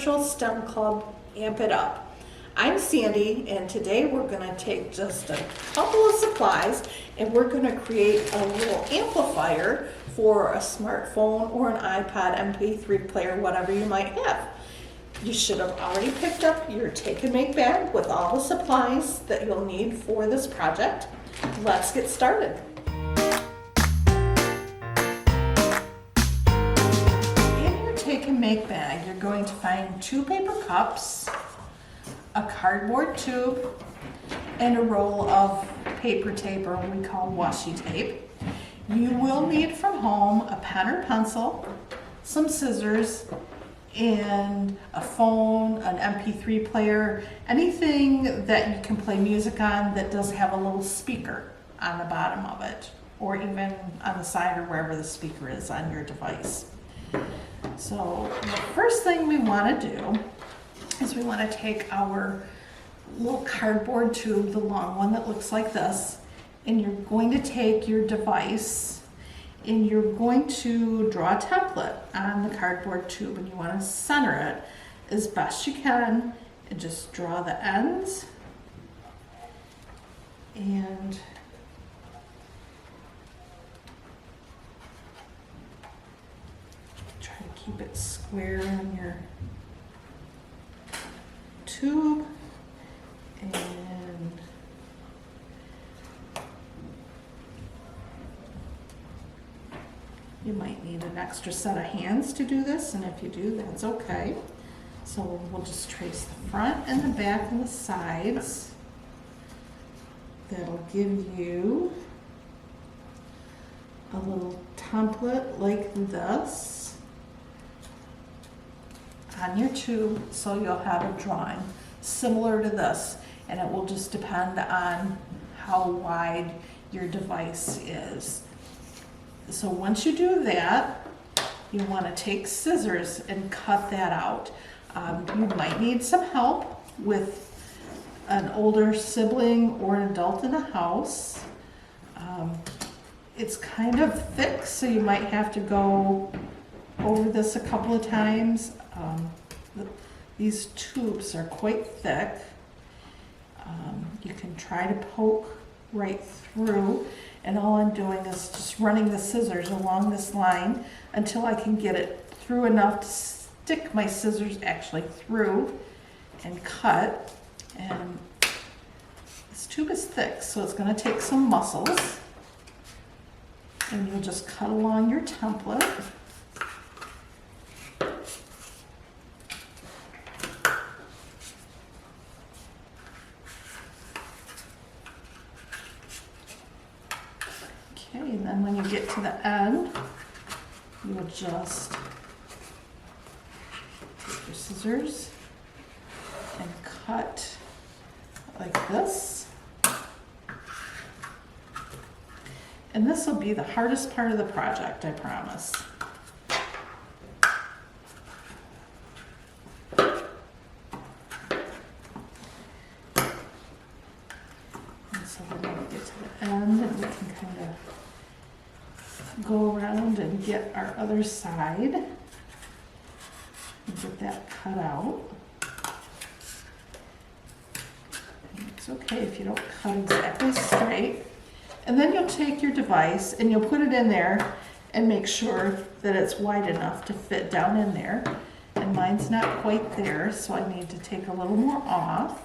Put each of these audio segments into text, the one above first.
Virtual STEM Club Amp It Up. I'm Sandy, and today we're going to take just a couple of supplies and we're going to create a little amplifier for a smartphone or an iPod, MP3 player, whatever you might have. You should have already picked up your take and make bag with all the supplies that you'll need for this project. Let's get started. In your take and make bag, you're going to find 2 paper cups, a cardboard tube, and a roll of paper tape, or what we call washi tape. You will need from home a pen or pencil, some scissors, and a phone, an MP3 player, anything that you can play music on that does have a little speaker on the bottom of it, or even on the side or wherever the speaker is on your device. So the first thing we want to do is we want to take our little cardboard tube, the long one that looks like this, and you're going to take your device and you're going to draw a template on the cardboard tube, and you want to center it as best you can and just draw the ends and try to keep it square on your tube. And you might need an extra set of hands to do this, and if you do, that's okay. So we'll just trace the front and the back and the sides. That'll give you a little template like this on your tube, so you'll have a drawing similar to this, and it will just depend on how wide your device is. So once you do that, you want to take scissors and cut that out. You might need some help with an older sibling or an adult in the house. It's kind of thick, so you might have to go over this a couple of times. These tubes are quite thick. You can try to poke right through, and all I'm doing is just running the scissors along this line until I can get it through enough to stick my scissors actually through and cut. And this tube is thick, so it's going to take some muscles, and you'll just cut along your template. Okay, and then when you get to the end, you'll just take your scissors and cut like this. And this will be the hardest part of the project, I promise. And so then when we get to the end, and we can kind of go around and get our other side and get that cut out. And it's okay if you don't cut exactly straight. And then you'll take your device and you'll put it in there and make sure that it's wide enough to fit down in there. And mine's not quite there, so I need to take a little more off.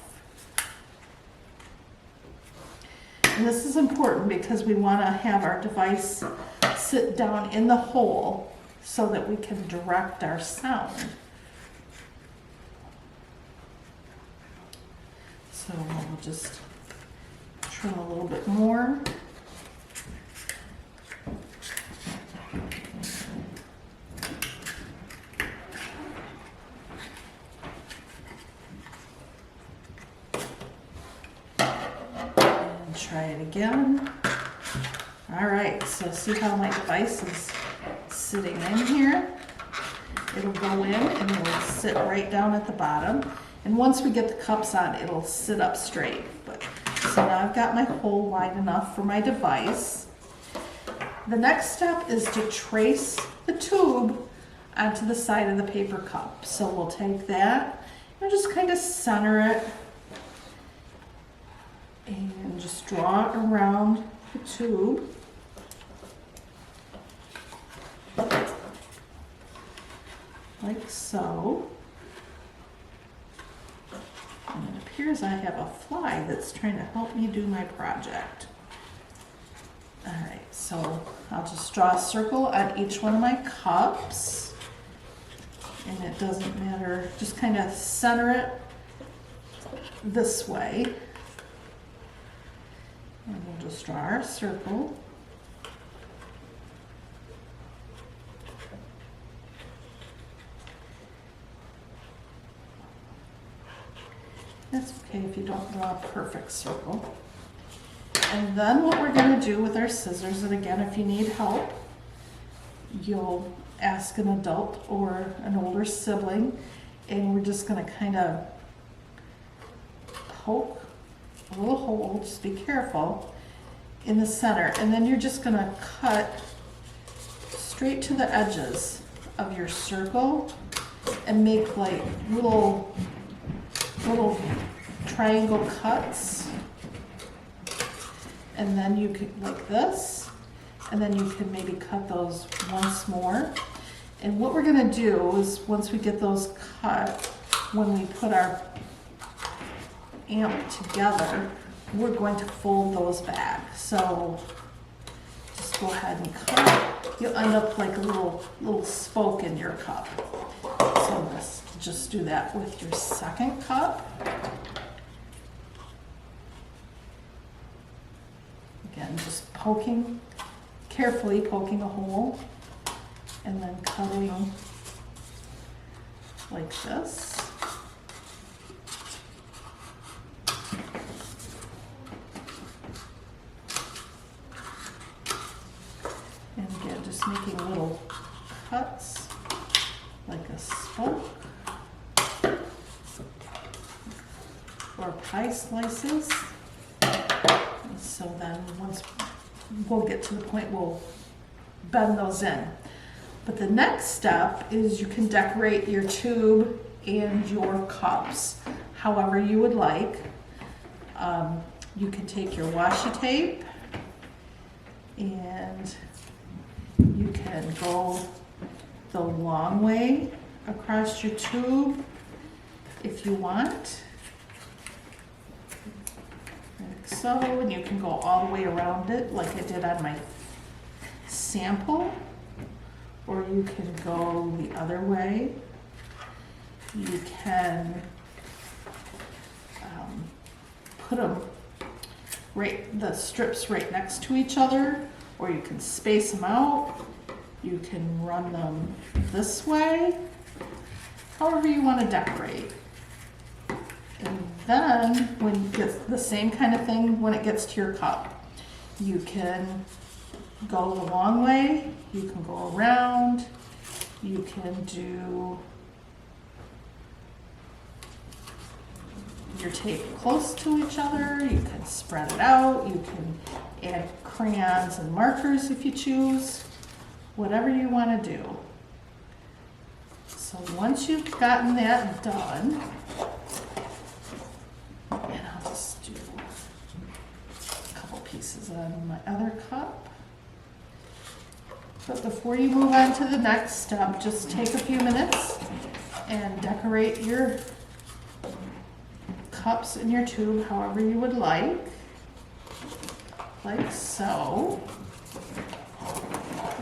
And this is important because we want to have our device sit down in the hole so that we can direct our sound. So we'll just trim a little bit more. And try it again. All right, so see how my device is sitting in here? It'll go in and it'll sit right down at the bottom. And once we get the cups on, it'll sit up straight. So now I've got my hole wide enough for my device. The next step is to trace the tube onto the side of the paper cup. So we'll take that and just kind of center it and just draw it around the tube. Like so. And it appears I have a fly that's trying to help me do my project. Alright, so I'll just draw a circle on each one of my cups. And it doesn't matter, just kind of center it this way. And we'll just draw our circle. That's okay if you don't draw a perfect circle. And then what we're going to do with our scissors, and again, if you need help, you'll ask an adult or an older sibling, and we're just going to kind of poke a little hole, just be careful, in the center. And then you're just going to cut straight to the edges of your circle and make like little triangle cuts, and then you can, like this, and then you can maybe cut those once more. And what we're going to do is, once we get those cut, when we put our amp together, we're going to fold those back. So just go ahead and cut. You'll end up like a little spoke in your cup. So just do that with your second cup. Again, just carefully poking a hole, and then cutting like this. And again, just making little cuts like a spoke. Or pie slices. And so then once we'll get to the point we'll bend those in. But the next step is you can decorate your tube and your cups however you would like. You can take your washi tape and you can go the long way across your tube if you want. Like so, and you can go all the way around it like I did on my sample, or you can go the other way. You can put them the strips right next to each other, or you can space them out. You can run them this way, however you want to decorate. And then when you get the same kind of thing when it gets to your cup, you can go the long way, you can go around, you can do your tape close to each other, you can spread it out, you can add crayons and markers if you choose, whatever you want to do. So once you've gotten that done, and I'll just do a couple pieces on my other cup. But before you move on to the next step, just take a few minutes and decorate your cups in your tube however you would like so.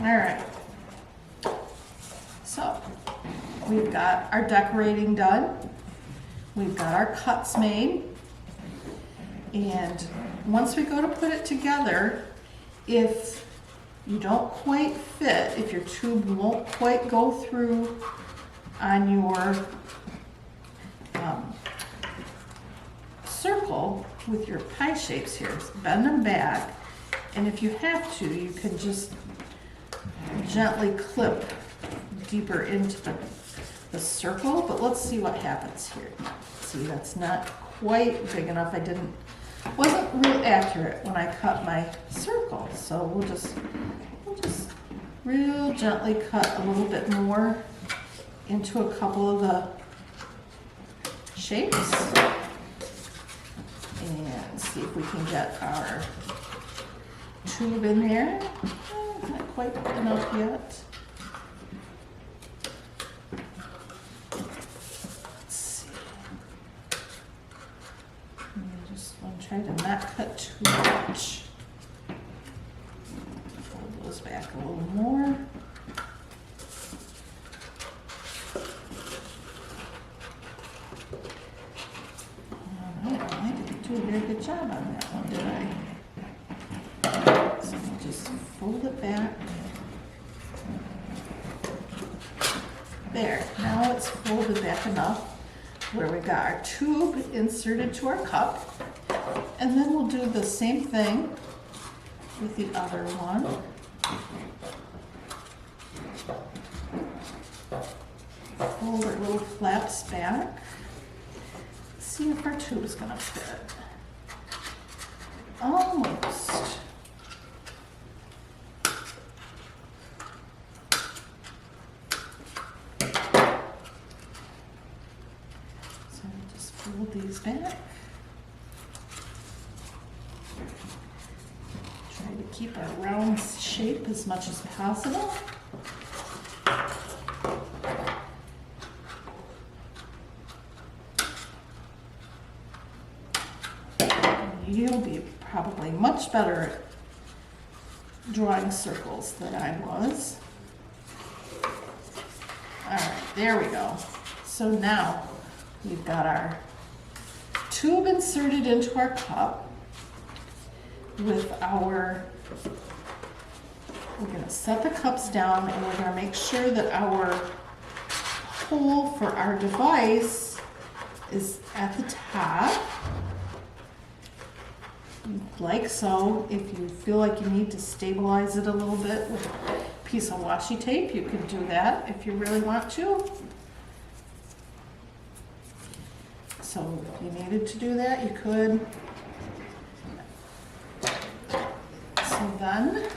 All right. So we've got our decorating done. We've got our cuts made. And once we go to put it together, if you don't quite fit, if your tube won't quite go through on your circle with your pie shapes here, bend them back, and if you have to, you can just gently clip deeper into the circle, but let's see what happens here. See, that's not quite big enough. Wasn't real accurate when I cut my circle, so we'll just real gently cut a little bit more into a couple of the shapes and see if we can get our tube in there. Not quite enough yet. Let's see. I'm try to not cut too much. Fold those back a little more. Alright, I didn't do a very good job on that one, did I? So I'll just fold it back. There, now it's folded back enough where we got our tube inserted to our cup. And then we'll do the same thing with the other one. Fold our little flaps back. See if our tube is gonna fit. Almost. So just fold these back. Try to keep our round shape as much as possible. You'll be probably much better at drawing circles than I was. All right, there we go. So now we've got our tube inserted into our cup with our, we're gonna set the cups down and we're gonna make sure that our hole for our device is at the top. Like so. If you feel like you need to stabilize it a little bit with a piece of washi tape, you can do that if you really want to. So if you needed to do that, you could. So then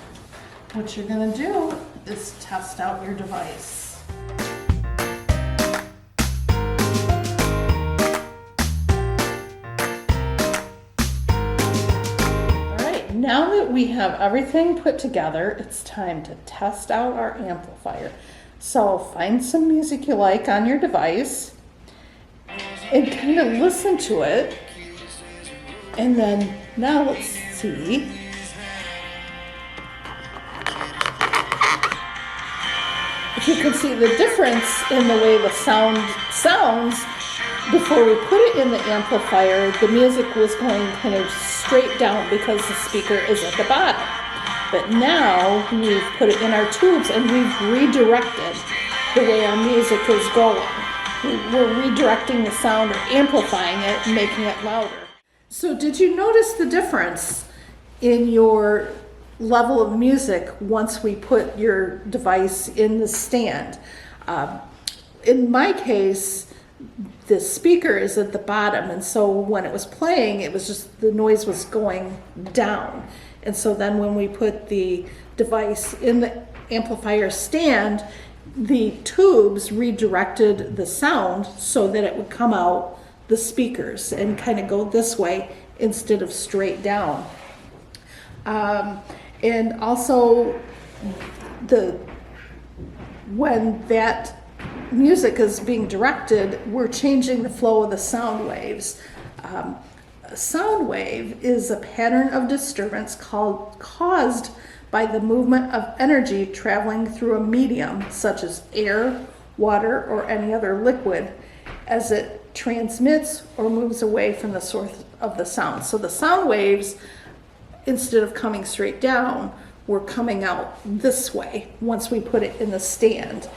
what you're going to do is test out your device. Now that we have everything put together, it's time to test out our amplifier. So find some music you like on your device and kind of listen to it. And then now let's see. If you can see the difference in the way the sound sounds. Before we put it in the amplifier, the music was going kind of straight down because the speaker is at the bottom. But now we've put it in our tubes and we've redirected the way our music is going. We're redirecting the sound or amplifying it and making it louder. So did you notice the difference in your level of music once we put your device in the stand? In my case, the speaker is at the bottom, and so when it was playing, it was just the noise was going down. And so then when we put the device in the amplifier stand, the tubes redirected the sound so that it would come out the speakers and kind of go this way instead of straight down. And also when that music is being directed, we're changing the flow of the sound waves. A sound wave is a pattern of disturbance caused by the movement of energy traveling through a medium such as air, water, or any other liquid as it transmits or moves away from the source of the sound. So the sound waves, instead of coming straight down, were coming out this way once we put it in the stand.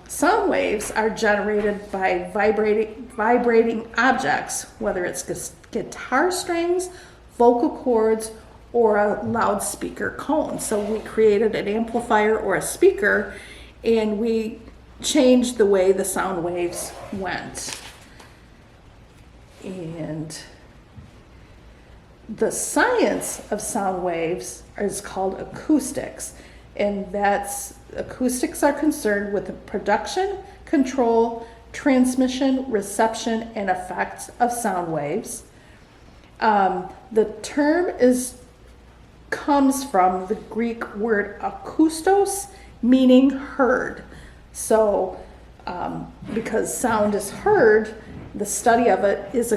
Sound waves are generated by vibrating objects, whether it's guitar strings, vocal cords, or a loudspeaker cone. So we created an amplifier or a speaker, and we changed the way the sound waves went. And the science of sound waves is called acoustics. and that's acoustics are concerned with the production, control, transmission, reception, and effects of sound waves. The term comes from the Greek word akustos, meaning heard. So, because sound is heard, the study of it is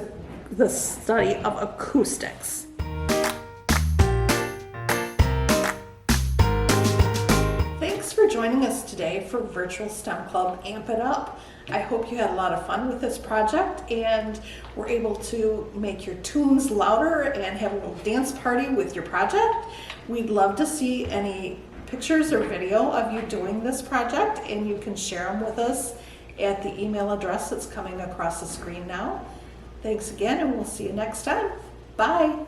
the study of acoustics. Thanks for joining us today for Virtual STEM Club Amp It Up. I hope you had a lot of fun with this project and were able to make your tunes louder and have a little dance party with your project. We'd love to see any pictures or video of you doing this project, and you can share them with us at the email address that's coming across the screen now. Thanks again, and we'll see you next time. Bye.